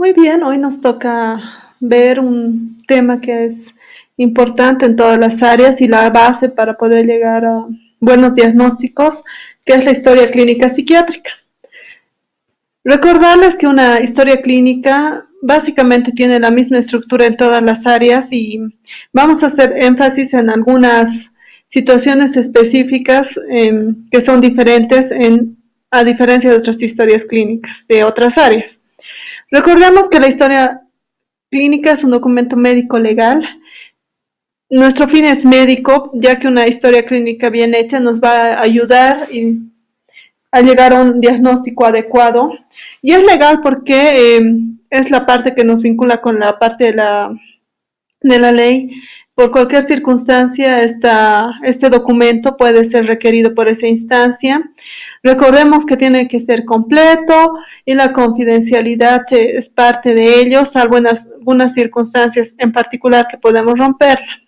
Muy bien, hoy nos toca ver un tema que es importante en todas las áreas y la base para poder llegar a buenos diagnósticos, que es la historia clínica psiquiátrica. Recordarles que una historia clínica básicamente tiene la misma estructura en todas las áreas y vamos a hacer énfasis en algunas situaciones específicas que son diferentes a diferencia de otras historias clínicas de otras áreas. Recordemos que la historia clínica es un documento médico legal. Nuestro fin es médico, ya que una historia clínica bien hecha nos va a ayudar a llegar a un diagnóstico adecuado. Y es legal porque es la parte que nos vincula con la parte de la ley. Por cualquier circunstancia, este documento puede ser requerido por esa instancia. Recordemos que tiene que ser completo y la confidencialidad es parte de ello, salvo en algunas circunstancias en particular que podemos romperla.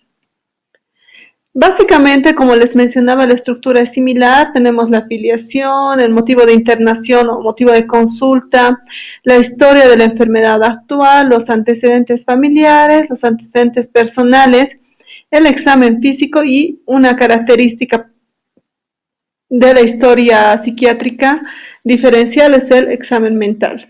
Básicamente, como les mencionaba, la estructura es similar. Tenemos la afiliación, el motivo de internación o motivo de consulta, la historia de la enfermedad actual, los antecedentes familiares, los antecedentes personales, el examen físico y una característica de la historia psiquiátrica diferencial es el examen mental.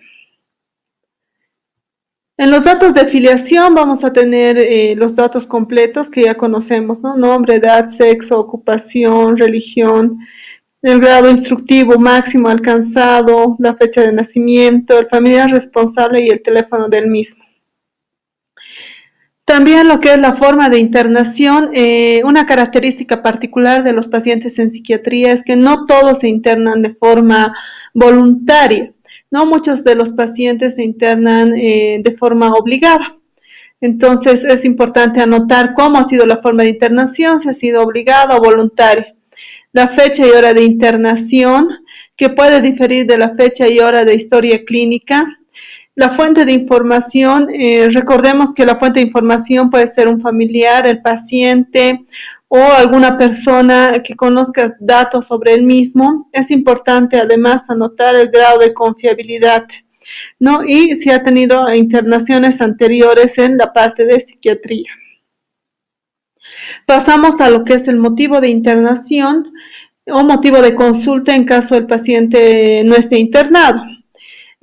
En los datos de filiación vamos a tener los datos completos que ya conocemos, ¿no? Nombre, edad, sexo, ocupación, religión, el grado instructivo máximo alcanzado, la fecha de nacimiento, el familiar responsable y el teléfono del mismo. También lo que es la forma de internación, una característica particular de los pacientes en psiquiatría es que no todos se internan de forma voluntaria, ¿no? Muchos de los pacientes se internan de forma obligada. Entonces es importante anotar cómo ha sido la forma de internación, si ha sido obligada o voluntaria. La fecha y hora de internación, que puede diferir de la fecha y hora de historia clínica. La fuente de información, recordemos que la fuente de información puede ser un familiar, el paciente o alguna persona que conozca datos sobre el mismo. Es importante además anotar el grado de confiabilidad, ¿no? Y si ha tenido internaciones anteriores en la parte de psiquiatría. Pasamos a lo que es el motivo de internación o motivo de consulta en caso el paciente no esté internado.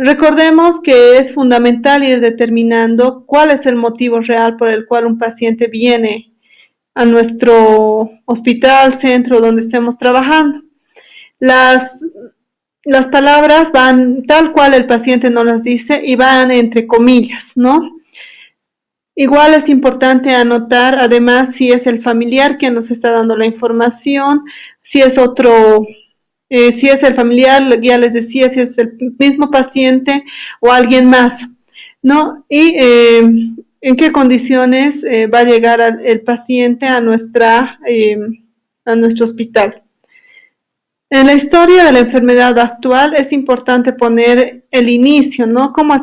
Recordemos que es fundamental ir determinando cuál es el motivo real por el cual un paciente viene a nuestro hospital, centro donde estemos trabajando. Las palabras van tal cual el paciente nos las dice y van entre comillas, ¿no? Igual es importante anotar, además, si es el familiar quien nos está dando la información, si es otro, si es el familiar, ya les decía, si es el mismo paciente o alguien más, ¿no? Y en qué condiciones va a llegar el paciente a nuestro hospital. En la historia de la enfermedad actual es importante poner el inicio, ¿no? ¿Cómo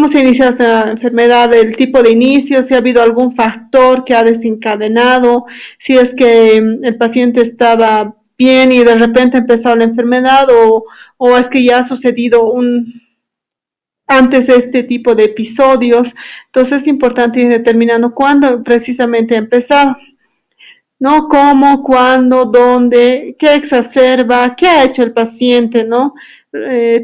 se inicia esa enfermedad? El tipo de inicio, si ha habido algún factor que ha desencadenado, si es que el paciente estaba bien y de repente ha empezado la enfermedad o es que ya ha sucedido antes este tipo de episodios. Entonces es importante ir determinando cuándo precisamente ha empezado, ¿no? ¿Cómo, cuándo, dónde, qué exacerba, qué ha hecho el paciente, ¿no?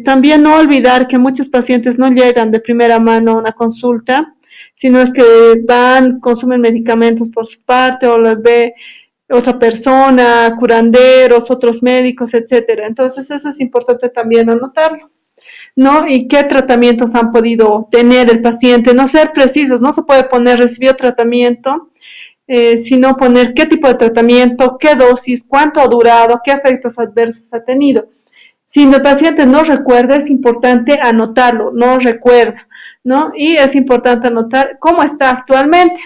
También no olvidar que muchos pacientes no llegan de primera mano a una consulta, sino es que van, consumen medicamentos por su parte o las ve otra persona, curanderos, otros médicos, etcétera. Entonces eso es importante también anotarlo, ¿no? Y qué tratamientos han podido tener el paciente, no ser precisos, no se puede poner recibió tratamiento, sino poner qué tipo de tratamiento, qué dosis, cuánto ha durado, qué efectos adversos ha tenido. Si el paciente no recuerda, es importante anotarlo, no recuerda, ¿no? Y es importante anotar cómo está actualmente.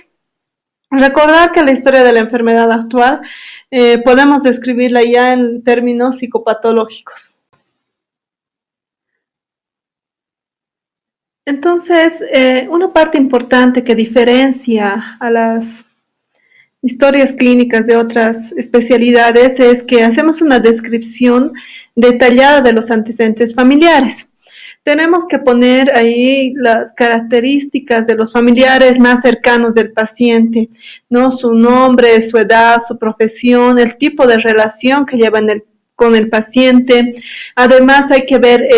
Recordar que la historia de la enfermedad actual podemos describirla ya en términos psicopatológicos. Entonces, una parte importante que diferencia a las historias clínicas de otras especialidades es que hacemos una descripción detallada de los antecedentes familiares. tenemos que poner ahí las características de los familiares más cercanos del paciente, ¿no? Su nombre, su edad, su profesión, el tipo de relación que llevan con el paciente. Además, hay que ver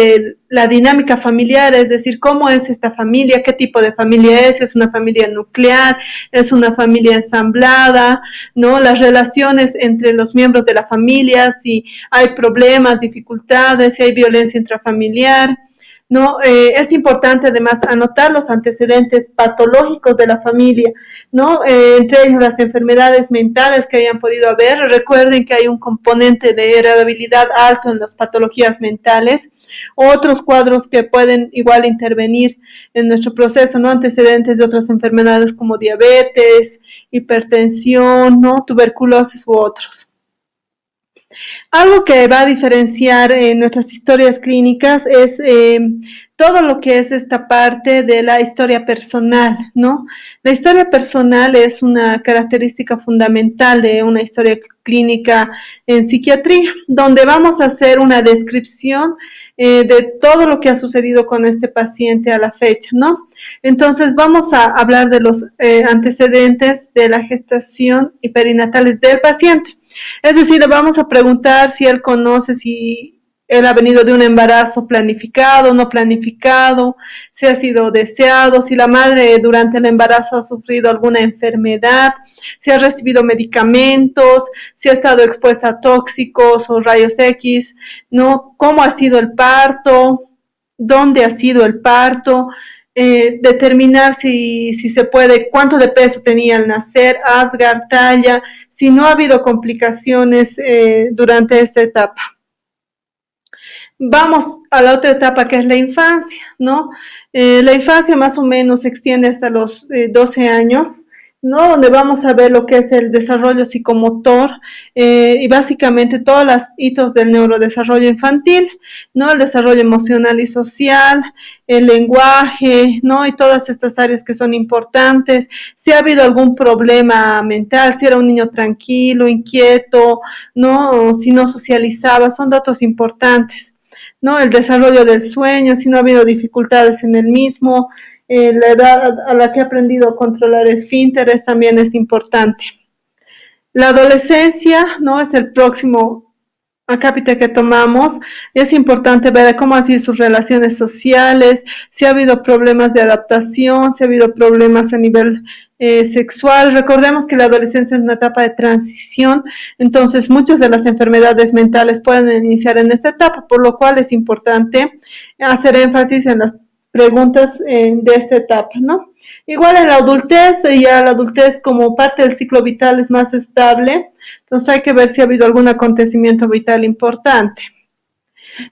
la dinámica familiar, es decir, cómo es esta familia, qué tipo de familia es una familia nuclear, es una familia ensamblada, ¿no? Las relaciones entre los miembros de la familia, si hay problemas, dificultades, si hay violencia intrafamiliar. ¿No? Es importante además anotar los antecedentes patológicos de la familia, ¿no? Entre ellos las enfermedades mentales que hayan podido haber. Recuerden que hay un componente de heredabilidad alto en las patologías mentales, otros cuadros que pueden igual intervenir en nuestro proceso, ¿no? Antecedentes de otras enfermedades como diabetes, hipertensión, ¿no? Tuberculosis u otros. Algo que va a diferenciar nuestras historias clínicas es todo lo que es esta parte de la historia personal, ¿no? La historia personal es una característica fundamental de una historia clínica en psiquiatría, donde vamos a hacer una descripción de todo lo que ha sucedido con este paciente a la fecha, ¿no? Entonces vamos a hablar de los antecedentes de la gestación y perinatales del paciente. Es decir, le vamos a preguntar si él conoce si él ha venido de un embarazo planificado, no planificado, si ha sido deseado, si la madre durante el embarazo ha sufrido alguna enfermedad, si ha recibido medicamentos, si ha estado expuesta a tóxicos o rayos X, ¿no? ¿Cómo ha sido el parto? ¿Dónde ha sido el parto? Determinar si se puede, cuánto de peso tenía al nacer, Apgar, talla, si no ha habido complicaciones durante esta etapa. Vamos a la otra etapa que es la infancia, ¿no? La infancia más o menos se extiende hasta los 12 años, ¿no? Donde vamos a ver lo que es el desarrollo psicomotor y básicamente todos los hitos del neurodesarrollo infantil, ¿no? El desarrollo emocional y social, el lenguaje, ¿no? Y todas estas áreas que son importantes. Si ha habido algún problema mental, si era un niño tranquilo, inquieto, ¿no? O si no socializaba, son datos importantes, ¿no? El desarrollo del sueño, si no ha habido dificultades en el mismo, la edad a la que ha aprendido a controlar esfínteres también es importante. La adolescencia, ¿no? Es el próximo acápite que tomamos. Es importante ver cómo han sido sus relaciones sociales, si ha habido problemas de adaptación, si ha habido problemas a nivel sexual. Recordemos que la adolescencia es una etapa de transición, entonces muchas de las enfermedades mentales pueden iniciar en esta etapa, por lo cual es importante hacer énfasis en las preguntas de esta etapa, ¿no? Igual en la adultez, ya la adultez como parte del ciclo vital es más estable, entonces hay que ver si ha habido algún acontecimiento vital importante.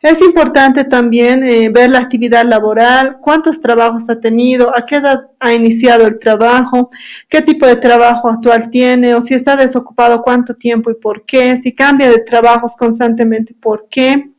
Es importante también ver la actividad laboral, cuántos trabajos ha tenido, a qué edad ha iniciado el trabajo, qué tipo de trabajo actual tiene, o si está desocupado, cuánto tiempo y por qué, si cambia de trabajos constantemente, por qué.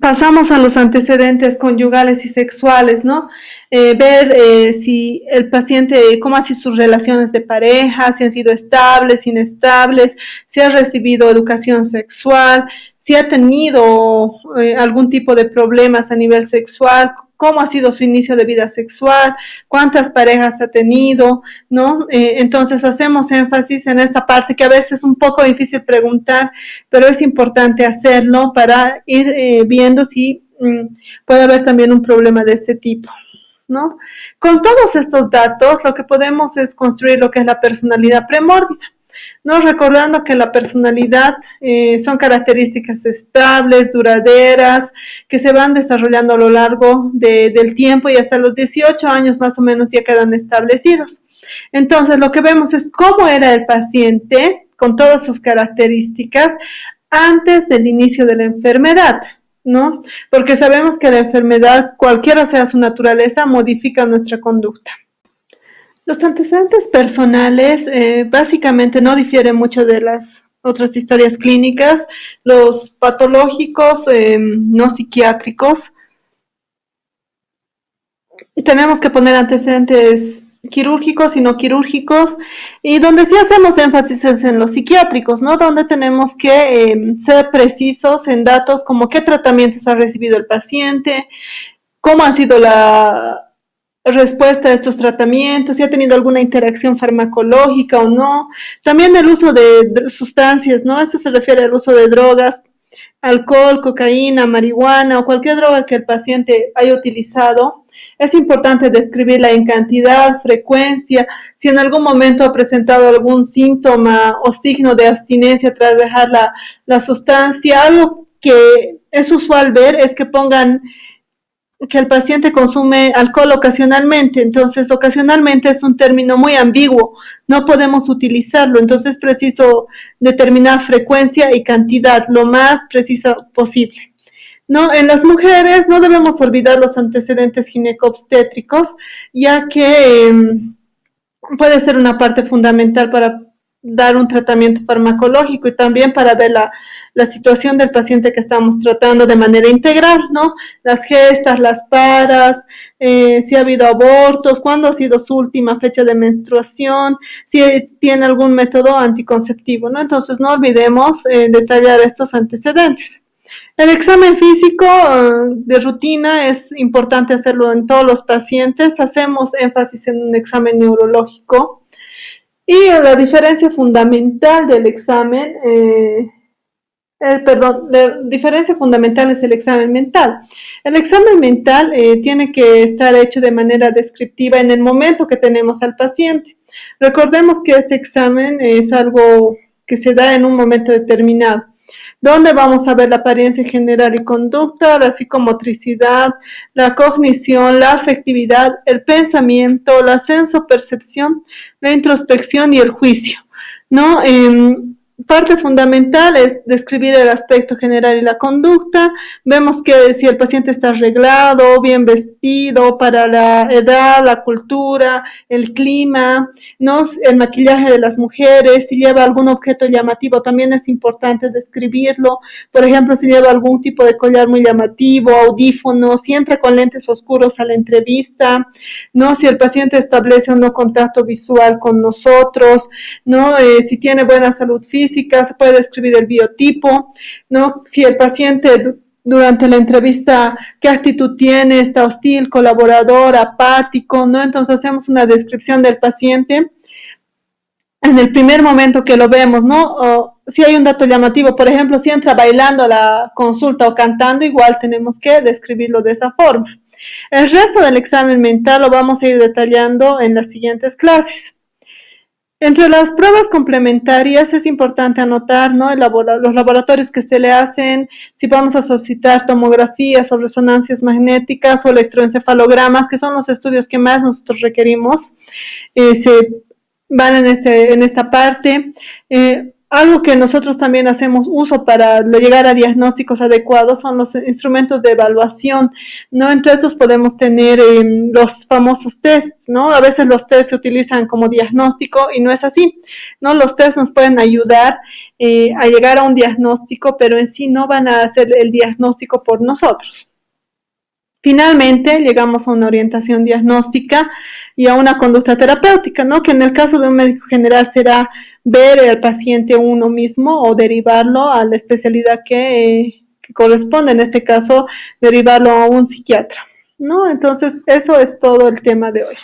Pasamos a los antecedentes conyugales y sexuales, ¿no? Ver si el paciente, cómo ha sido sus relaciones de pareja, si han sido estables, inestables, si ha recibido educación sexual, si ha tenido algún tipo de problemas a nivel sexual, cómo ha sido su inicio de vida sexual, cuántas parejas ha tenido, ¿no? Entonces hacemos énfasis en esta parte que a veces es un poco difícil preguntar, pero es importante hacerlo para ir viendo si puede haber también un problema de este tipo, ¿no? Con todos estos datos, lo que podemos es construir lo que es la personalidad premórbida, ¿no? Recordando que la personalidad son características estables, duraderas, que se van desarrollando a lo largo del tiempo y hasta los 18 años más o menos ya quedan establecidos. Entonces, lo que vemos es cómo era el paciente con todas sus características antes del inicio de la enfermedad, ¿no? Porque sabemos que la enfermedad, cualquiera sea su naturaleza, modifica nuestra conducta. Los antecedentes personales básicamente no difieren mucho de las otras historias clínicas. Los patológicos no psiquiátricos, tenemos que poner antecedentes quirúrgicos y no quirúrgicos, y donde sí hacemos énfasis es en los psiquiátricos, ¿no? Donde tenemos que ser precisos en datos como qué tratamientos ha recibido el paciente, cómo ha sido la respuesta a estos tratamientos, si ha tenido alguna interacción farmacológica o no. También el uso de sustancias, ¿no? Esto se refiere al uso de drogas, alcohol, cocaína, marihuana o cualquier droga que el paciente haya utilizado. Es importante describirla en cantidad, frecuencia, si en algún momento ha presentado algún síntoma o signo de abstinencia tras dejar la sustancia. Algo que es usual ver es que pongan que el paciente consume alcohol ocasionalmente, entonces ocasionalmente es un término muy ambiguo, no podemos utilizarlo, entonces es preciso determinar frecuencia y cantidad lo más precisa posible. No, en las mujeres no debemos olvidar los antecedentes gineco-obstétricos, ya que puede ser una parte fundamental para dar un tratamiento farmacológico y también para ver la situación del paciente que estamos tratando de manera integral, ¿no? Las gestas, las paras, si ha habido abortos, cuándo ha sido su última fecha de menstruación, si tiene algún método anticonceptivo, ¿no? Entonces no olvidemos detallar estos antecedentes. El examen físico de rutina es importante hacerlo en todos los pacientes. Hacemos énfasis en un examen neurológico y la diferencia fundamental del examen, la diferencia fundamental es el examen mental. El examen mental tiene que estar hecho de manera descriptiva en el momento que tenemos al paciente. Recordemos que este examen es algo que se da en un momento determinado, donde vamos a ver la apariencia general y conducta, la psicomotricidad, la cognición, la afectividad, el pensamiento, la sensopercepción, la introspección y el juicio, ¿no? Parte fundamental es describir el aspecto general y la conducta. Vemos que si el paciente está arreglado, bien vestido para la edad, la cultura, el clima, ¿no? El maquillaje de las mujeres, si lleva algún objeto llamativo, también es importante describirlo. Por ejemplo, si lleva algún tipo de collar muy llamativo, audífonos, si entra con lentes oscuros a la entrevista, ¿no? Si el paciente establece un no contacto visual con nosotros, ¿no? Si tiene buena salud física, se puede describir el biotipo, ¿no? Si el paciente durante la entrevista, qué actitud tiene, está hostil, colaborador, apático, ¿no? Entonces hacemos una descripción del paciente en el primer momento que lo vemos, ¿no? O, si hay un dato llamativo, por ejemplo, si entra bailando a la consulta o cantando, igual tenemos que describirlo de esa forma. El resto del examen mental lo vamos a ir detallando en las siguientes clases. Entre las pruebas complementarias es importante anotar, ¿no? Los laboratorios que se le hacen, si vamos a solicitar tomografías o resonancias magnéticas o electroencefalogramas, que son los estudios que más nosotros requerimos, se van en esta parte. Algo que nosotros también hacemos uso para llegar a diagnósticos adecuados son los instrumentos de evaluación, ¿no? Entre esos podemos tener los famosos tests, ¿no? A veces los tests se utilizan como diagnóstico y no es así, ¿no? Los tests nos pueden ayudar a llegar a un diagnóstico, pero en sí no van a hacer el diagnóstico por nosotros. Finalmente, llegamos a una orientación diagnóstica y a una conducta terapéutica, ¿no? Que en el caso de un médico general será ver al paciente uno mismo o derivarlo a la especialidad que corresponde, en este caso, derivarlo a un psiquiatra, ¿no? Entonces, eso es todo el tema de hoy.